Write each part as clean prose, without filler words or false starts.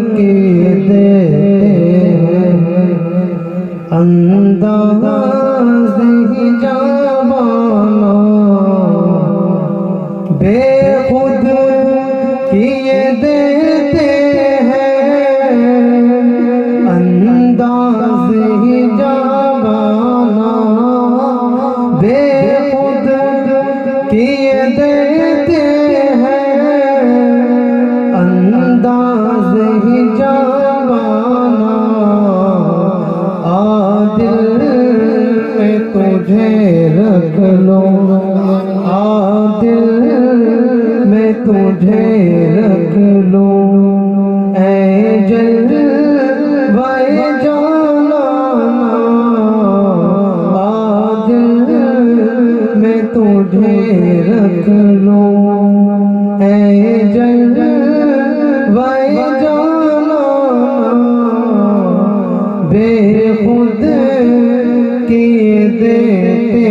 के देते हैं अंदाज़ ही जावाना, बेखुद किए देते हैं अंदाज़ ही जावाना, बेखुद किए देते हैं अंदाज़ ही जावाना। आदिल में तुझे रख लो, आदिल में तुझे रख लो, ऐ जलवाए जानाना। आदिल में तुझे रख लो, ऐ जलवाए जानाना। बेखुद किए देते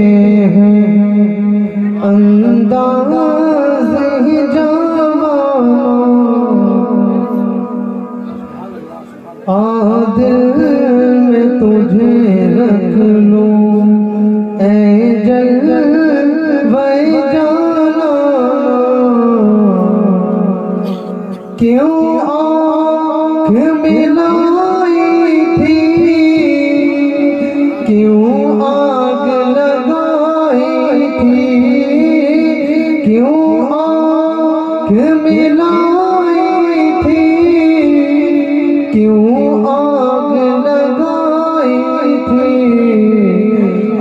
हैं अंदाज़ ही जावाना। आदिल में तुझे रख लो, ऐ जलवाए जानाना। क्यों आँख मिलाई थी, क्यों आग लगाई थी, क्यों आँख मिलाई थी, क्यों आग लगाई थी।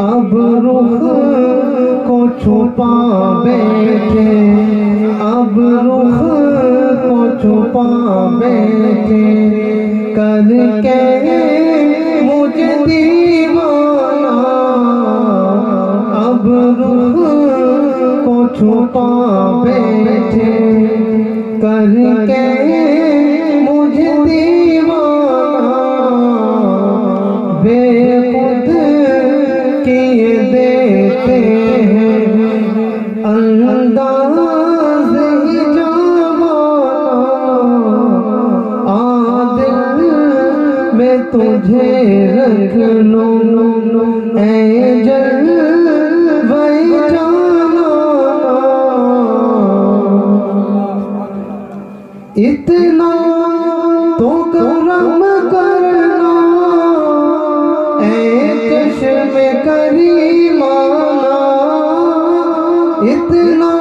अब रुख को छुपा बैठे, अब रुख को छुपा बैठे, करके मुझे दीवाना। अब रुख को छुपा बैठे, करके मुझे दीवाना। बेखुद किए देते हैं अंदाज़ ही जावाना। आदिल में तुझे रख लो, ऐ जलवाए जानाना। इतना तो करम करना, ऐ चश्मे करीमाना। इतना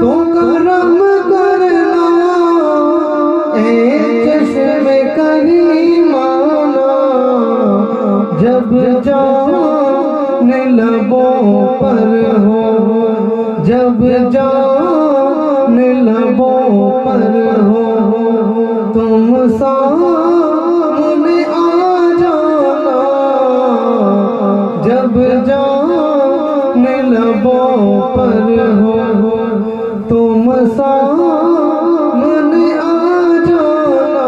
तो करम करना, ऐ चश्मे करीमाना। जब जान लबों पर हो, जब जान लबों पर हो, तुम सामने आ जाना। जब जान लबों पर हो, तुम सामने आ जाना।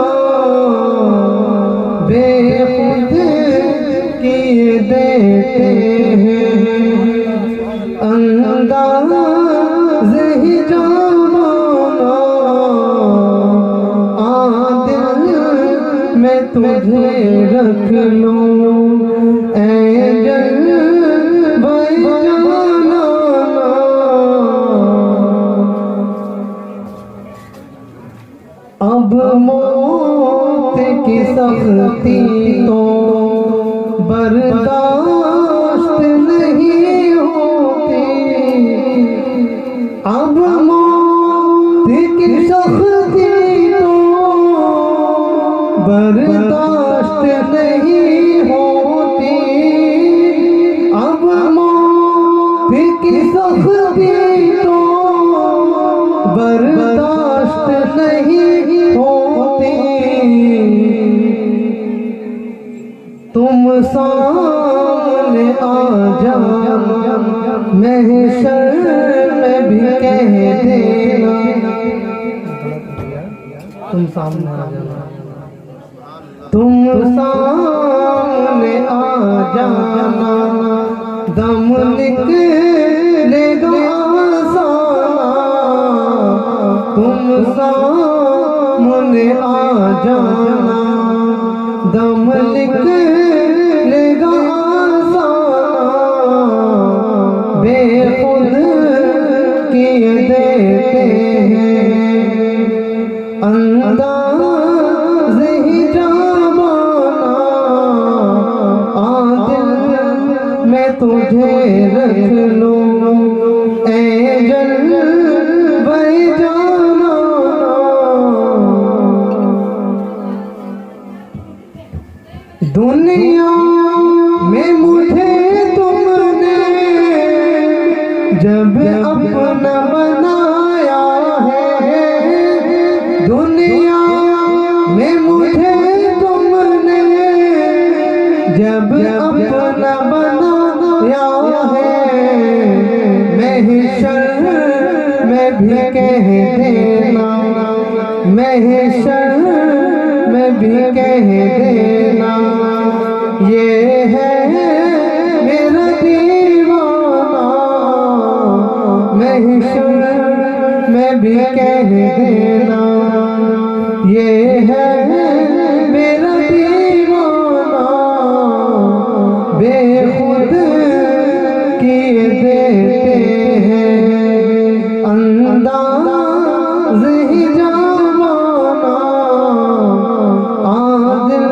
बेखुद किए देते हैं अंदाज़ ही जावाना। आदिल में तुझे रख लो, ऐ जलवाए जानाना। अब मौत की सख्ती तो बर्दाश्त नहीं होती। अब मौत की सख्ती तो बर्दाश्त नहीं होती। अब मौत की सख्ती तो बर्दाश्त नहीं होती। तुम सामने आ जाना, महशर में भी कह देना। तुम सामने आ जाना, तुम सामने आ जाना। दम निकलेगा आसाना, तुम सामने सामने आ जाना, दम निकलेगा आसाना, बेखुद किए देते हैं अंदाज़ ही जामाना। आ दिल में तुझे रख लूं ए जलवे जाना। दुनिया में मुझे तुमने जब अपना बनाया है, दुनिया में मुझे तुमने जब अपना बनाया है, महशर में भी कह देना, महशर में भी कह देना, ये है मेरा दीवाना। महशर में भी कह देना, ये है मेरा दीवाना, बेखुद किए देते हैं अंदाज़ ही जामाना। आ दिल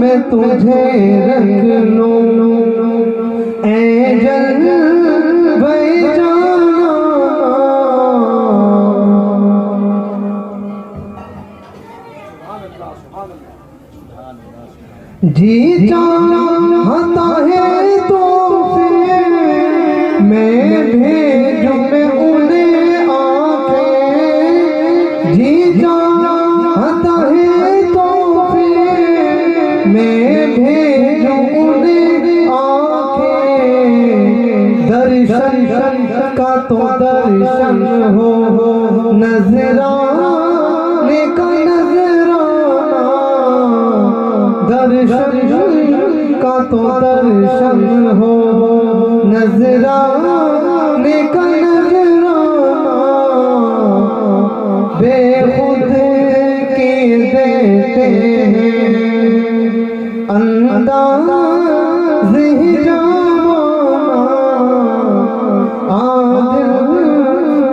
में तुझे रख लूं ए जलवे जाना। जी चाहता है तो फिर मैं भेजूं मैं उन्हें आके। जी चाहता है तो फिर मैं भेजूं उन्हें आके। दर्शन का तो दर्शन हो, नजराने का नजराना। दर्शन का तो दर्शन हो, नजराने का नजराना, बेखुद किए देते हैं अंदाज़ ही जामाना। आ दिल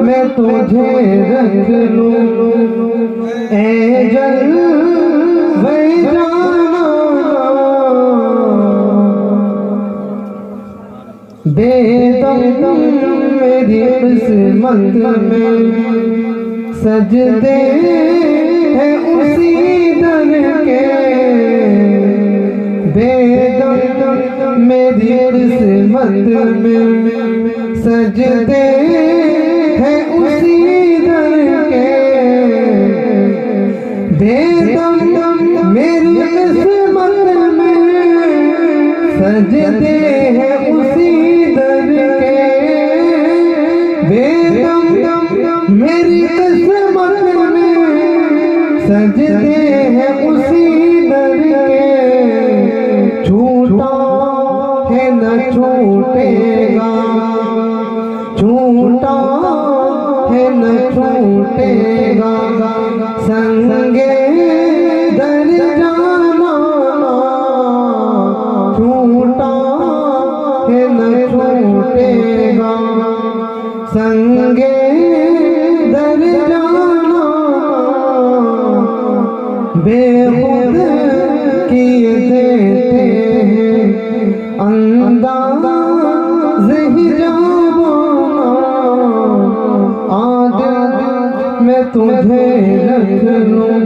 में तुझे रख लूं ए जलवे जाना। बेदम मेरी किस्मत में सजदे हैं उसी दर के। बेदम मेरी किस्मत में सजदे हैं उसी दर के। बेदम मेरी किस्मत में सजदे हैं उसी दर के। बेदम मेरी किस्मत में सजदे हैं उसी दर के। छूटा है न छूटेगा, छूटा है न छूटेगा, संगे दर जाना। छूटा है न छूटेगा, संगे दर जाना, बेखुद किए देते हैं अंदाज़ ही जामाना। आ दिल में तुझे रख लूं